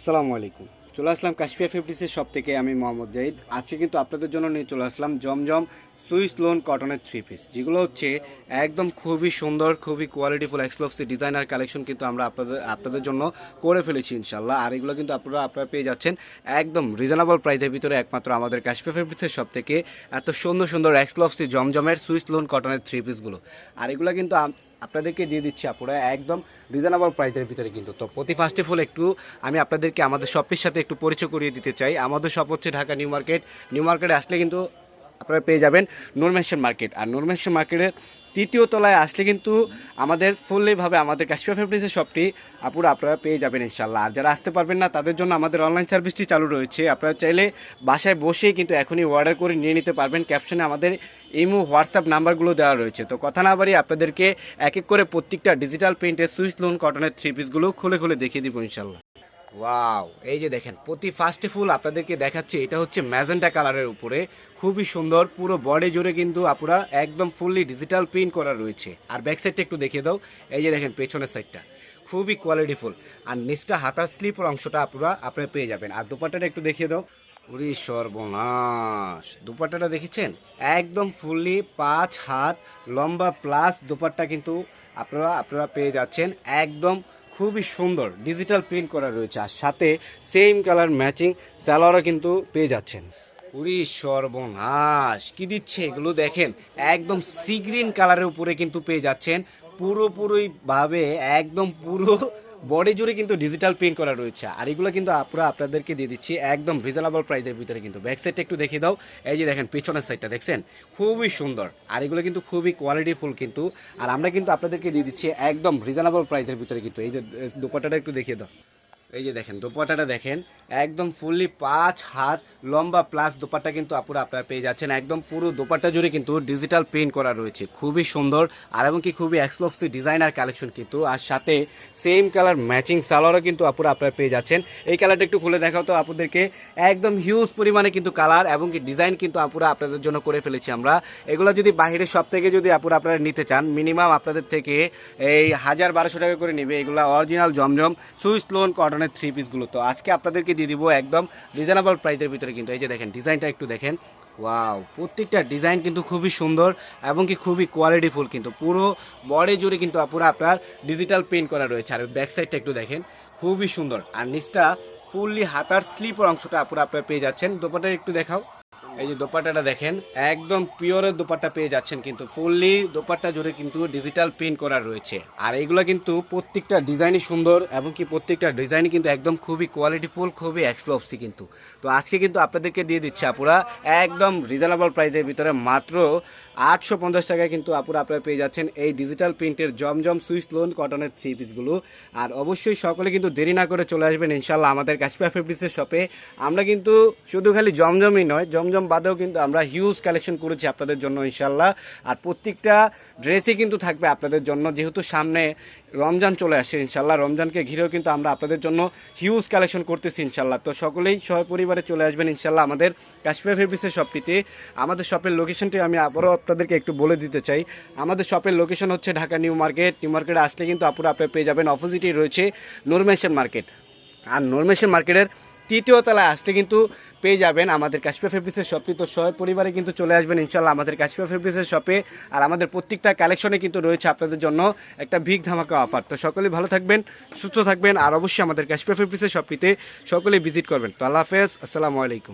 আসসালামু আলাইকুম। চলে আসলাম কাশফিয়া ফেব্রিক্সের শপ থেকে। আমি মোহাম্মদ জাহিদ। আজকে কিন্তু আপনাদের জন্য নিয়ে চলে আসলাম জমজম সুইস লোন কটনের থ্রি পিস, যেগুলো হচ্ছে একদম খুবই সুন্দর, খুবই কোয়ালিটিফুল এক্সক্লুসিভ ডিজাইনার কালেকশন কিন্তু আমরা আপনাদের জন্য করে ফেলেছি ইনশাল্লাহ। আর এগুলো কিন্তু আপনারা পেয়ে যাচ্ছেন একদম রিজনেবল প্রাইসের ভিতরে একমাত্র আমাদের কাশফিয়া ফেব্রিক্সের শপ থেকে। এত সুন্দর সুন্দর এক্সক্লুসিভ জমজমের সুইস লোন কটনের থ্রি পিসগুলো, আর এগুলো কিন্তু আপনাদেরকে দিয়ে দিচ্ছি আপুরা একদম রিজনেবল প্রাইসের ভিতরে কিন্তু। তো প্রতি ফার্স্ট অফ অল একটু আমি আপনাদেরকে আমাদের শপের সাথে একটু পরিচয় করিয়ে দিতে চাই। আমাদের শপ হচ্ছে ঢাকা নিউ মার্কেট। নিউ মার্কেটে আসলে কিন্তু আপনারা পেয়ে যাবেন নূর মেনশন মার্কেট। আর নূর মেনশন মার্কেটের তৃতীয় তলায় আসলে কিন্তু আমাদের ফুললিভাবে আমাদের কাশফিয়া ফেব্রিক্সের শপটি আপনারা পেয়ে যাবেন ইনশাল্লাহ। আর যারা আসতে পারবেন না তাদের জন্য আমাদের অনলাইন সার্ভিসটি চালু রয়েছে। আপনারা চাইলে বাসায় বসেই কিন্তু এখনই অর্ডার করে নিয়ে নিতে পারবেন। ক্যাপশনে আমাদের ইমো হোয়াটসঅ্যাপ নাম্বারগুলো দেওয়া রয়েছে। তো কথা না বাড়িয়ে আপনাদেরকে এক এক করে প্রত্যেকটা ডিজিটাল প্রিন্টের সুইস লোন কটনের থ্রি পিসগুলো খুলে খুলে দেখিয়ে দিব ইনশাল্লাহ। ওয়াও, এই যে দেখেন প্রতি ফার্স্টে ফুল আপনাদেরকে দেখাচ্ছি। এটা হচ্ছে ম্যাজেন্টা কালারের উপরে, খুবই সুন্দর। পুরো বডি জুড়ে কিন্তু আপুরা একদম ফুললি ডিজিটাল প্রিন্ট করা রয়েছে। আর ব্যাক সাইডটা একটু দেখিয়ে দাও। এই যে দেখেন পেছনের সাইডটা খুবই কোয়ালিটিফুল। আর নিচটা হাতার স্লিপের অংশটা আপনারা পেয়ে যাবেন। আর দোপাট্টাটা একটু দেখিয়ে দাও। ওরে সর্বনাশ, দুপাট্টাটা দেখেছেন? একদম ফুললি 5 হাত লম্বা প্লাস দুপাট্টা কিন্তু আপনারা পেয়ে যাচ্ছেন। একদম খুবই সুন্দর ডিজিটাল প্রিন্ট করা রয়েছে। আর সাথে সেম কালার ম্যাচিং সালোয়ারও কিন্তু পেয়ে যাচ্ছেন। উরি সর্বনাশ, কি দিচ্ছে এগুলো দেখেন। একদম সি গ্রিন কালারের উপরে কিন্তু পেয়ে যাচ্ছেন। পুরোপুরিভাবে একদম পুরো বডি জুড়ে কিন্তু ডিজিটাল প্রিন্ট করা রয়েছে। আর এগুলো কিন্তু আপনাদেরকে দিয়ে দিচ্ছি একদম রিজনেবল প্রাইসের ভিতরে কিন্তু। ব্যাক সাইডটা একটু দেখিয়ে দাও। এই যে দেখেন পিছনের সাইডটা দেখছেন, খুবই সুন্দর। আর এগুলো কিন্তু খুবই কোয়ালিটিফুল কিন্তু। আর আমরা কিন্তু আপনাদেরকে দিয়ে দিচ্ছি একদম রিজনেবল প্রাইসের ভিতরে কিন্তু। এই যে দোপাট্টাটা একটু দেখিয়ে দাও। এই যে দেখেন দোপাট্টাটা দেখেন, একদম ফুললি 5 হাত লম্বা প্লাস দোপাট্টা কিন্তু আপনারা পেয়ে যাচ্ছেন। একদম পুরো দোপাট্টা জুড়ে কিন্তু ডিজিটাল প্রিন্ট করা রয়েছে, খুবই সুন্দর। আর এবং কি খুবই এক্সক্লুসিভ ডিজাইনার কালেকশন কিন্তু। আর সাথে সেম কালার ম্যাচিং সালোয়ারও কিন্তু আপনারা পেয়ে যাচ্ছেন। এই কালারটা একটু খুলে দেখাও তো আপনাদেরকে। একদম হিউজ পরিমাণে কিন্তু কালার এবং কি ডিজাইন কিন্তু আপনাদের জন্য করে ফেলেছি আমরা। এগুলো যদি বাহিরের সব থেকে যদি আপনারা নিতে চান, মিনিমাম আপনাদের থেকে এই 1000-1200 টাকা করে নেবে। এগুলো অরিজিনাল জমজম সুইস লোন কটন থ্রি পিসগুলো। তো আজকে আপনাদেরকে দিয়ে দিব একদম রিজনেবল প্রাইসের ভিতরে কিন্তু। এই যে দেখেন ডিজাইনটা একটু দেখেন। ওয়াও, প্রত্যেকটা ডিজাইন কিন্তু খুবই সুন্দর এবং কি খুবই কোয়ালিটিফুল কিন্তু। পুরো বডি জুড়ে কিন্তু আপনার ডিজিটাল প্রিন্ট করা রয়েছে। আর ব্যাক সাইডটা একটু দেখেন, খুবই সুন্দর। আর নিচটা ফুললি হাতার স্লিপের অংশটা আপনারা পেয়ে যাচ্ছেন। দোপাট্টা একটু দেখাও। এই যে দোপাট্টাটা দেখেন, একদম পিওরের দোপাট্টা পেয়ে যাচ্ছেন কিন্তু। ফুললি দোপাট্টা জুড়ে কিন্তু ডিজিটাল প্রিন্ট করা রয়েছে। আর এইগুলো কিন্তু প্রত্যেকটা ডিজাইনই সুন্দর এবং কি প্রত্যেকটা ডিজাইনই কিন্তু একদম খুবই কোয়ালিটিফুল, খুবই এক্সক্লুসিভ কিন্তু। তো আজকে কিন্তু আপনাদেরকে দিয়ে দিচ্ছে আপুরা একদম রিজনেবল প্রাইসের ভিতরে মাত্র 850 টাকায় কিন্তু আপনারা পেয়ে যাচ্ছেন এই ডিজিটাল প্রিন্টের জমজম সুইস লোন কটনের থ্রি পিসগুলো। আর অবশ্যই সকলে কিন্তু দেরি না করে চলে আসবেন ইনশাল্লাহ আমাদের কাশফিয়া ফেব্রিক্সের শপে। আমরা কিন্তু শুধু খালি জমজমই নয়, জমজম বাদেও কিন্তু আমরা হিউজ কালেকশন করেছি আপনাদের জন্য ইনশাল্লাহ। আর প্রত্যেকটা ড্রেসই কিন্তু থাকবে আপনাদের জন্য, যেহেতু সামনে রমজান চলে আসছে ইনশাল্লাহ। রমজানকে ঘিরেও কিন্তু আমরা আপনাদের জন্য হিউজ কালেকশন করতেছি ইনশাল্লাহ। তো সকলেই সপরিবারে চলে আসবেন ইনশাল্লাহ আমাদের কাশফিয়া ফেব্রিক্সের শপটিতে। আমাদের শপের লোকেশনটি আমি আবারও আপনাদেরকে একটু বলে দিতে চাই। আমাদের শপের লোকেশন হচ্ছে ঢাকা নিউ মার্কেট। নিউ মার্কেটে আসলে কিন্তু আপনারা পেয়ে যাবেন অপোজিটেই রয়েছে নূর মেনশন মার্কেট। আর নূর মেনশন মার্কেটের তৃতীয় তলায় আসলে কিন্তু পেয়ে যাবেন আমাদের কাশফিয়া ফেব্রিক্সের শপটি। তো পরিবারে কিন্তু চলে আসবেন ইনশাল্লাহ আমাদের কাশফিয়া ফেব্রিক্সের শপে। আর আমাদের প্রত্যেকটা কালেকশনে কিন্তু রয়েছে আপনাদের জন্য একটা বিগ ধামাকা অফার। তো সকলেই ভালো থাকবেন, সুস্থ থাকবেন। আর অবশ্যই আমাদের কাশফিয়া ফেব্রিক্সের শপটিতে সকলেই ভিজিট করবেন। তো আল্লাহ হাফেজ, আসসালামু আলাইকুম।